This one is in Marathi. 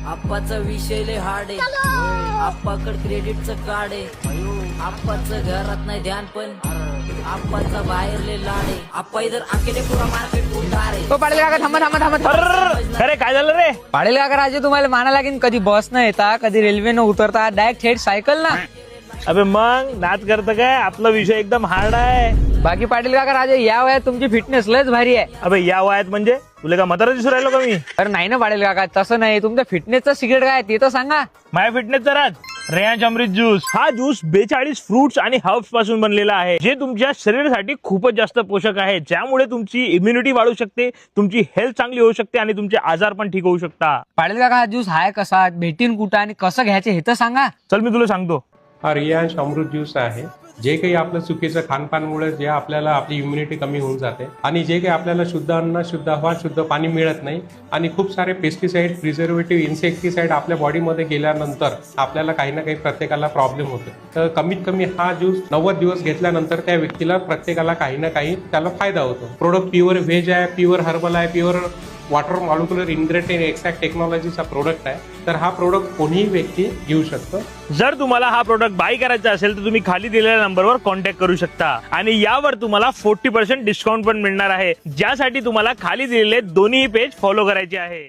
आप्पाचा विषय लय हार्ड आहे. आप्पाकड क्रेडिटचं कार्ड आहे. आप्पाचं घरात नाही ध्यान पण आप्पाचा बाहेर लय लाड आहे. आप्पा इधर अकेले पुरा मार्केट उतार आहे. तो पाटील काका थांबा थांबा थांबा. अरे काय झालं रे? पाटील काका राजे तुम्हाला माना लागेल, कधी बस न येता कधी रेल्वे न उतरता डायरेक्ट थेट सायकल ना. अबे मग नाच करतं काय? आपला विषय एकदम हार्ड आहे. बाकी पाटील काका राजे या वयात तुमची फिटनेस लयच भारी आहे. अबे या वयात म्हणजे तुला का म्हातारा दिसू राहिलो का मी? अरे नाही ना पाटील काका, तसं नाही. तुमच्या फिटनेसचं सिक्रेट काय ते तर सांगा. माझ्या फिटनेसचा राज रेंज अमृत ज्यूस. हा ज्यूस 42 फ्रुट्स आणि हर्ब्स पासून बनलेला आहे, जे तुमच्या शरीरासाठी खूपच जास्त पोषक आहे, ज्यामुळे तुमची इम्युनिटी वाढू शकते, तुमची हेल्थ चांगली होऊ शकते आणि तुमचे आजार पण ठीक होऊ शकता. पाटील काका हा ज्यूस हाय कसा, भेटीन कुठं आणि कसं घ्यायचे हे तर सांगा. चल मी तुला सांगतो. हा रियांश अमृत ज्यूस आहे. जे काही आपलं चुकीचं खानपानमुळे जे आपल्याला आपली इम्युनिटी कमी होऊन जाते आणि जे काही आपल्याला शुद्ध अन्न, शुद्ध हवा, शुद्ध पाणी मिळत नाही आणि खूप सारे पेस्टिसाइड, प्रिझर्वेटिव्ह, इन्सेक्टिसाइड आपल्या बॉडीमध्ये गेल्यानंतर आपल्याला काही ना काही प्रत्येकाला प्रॉब्लेम होतो. तर कमीत कमी हा ज्यूस 90 दिवस घेतल्यानंतर त्या व्यक्तीला प्रत्येकाला काही ना काही त्याला फायदा होतो. प्रोडक्ट प्युअर व्हेज आहे, प्युअर हर्बल आहे, प्युअर वॉटर मॉलिक्युलर इन्ग्रेडियंट एक्सॅक्ट टेक्नॉलॉजीचा प्रोडक्ट आहे. तर हा प्रोडक्ट कोणीही व्यक्ती घेऊ शकतो. जर तुम्हाला हा प्रोडक्ट बाय करायचा असेल तर तुम्ही खाली दिलेल्या नंबरवर कॉन्टॅक्ट करू शकता आणि यावर तुम्हाला 40% डिस्काउंट पण मिळणार आहे, ज्यासाठी तुम्हाला खाली दिलेले दोन्ही पेज फॉलो करायचे आहे.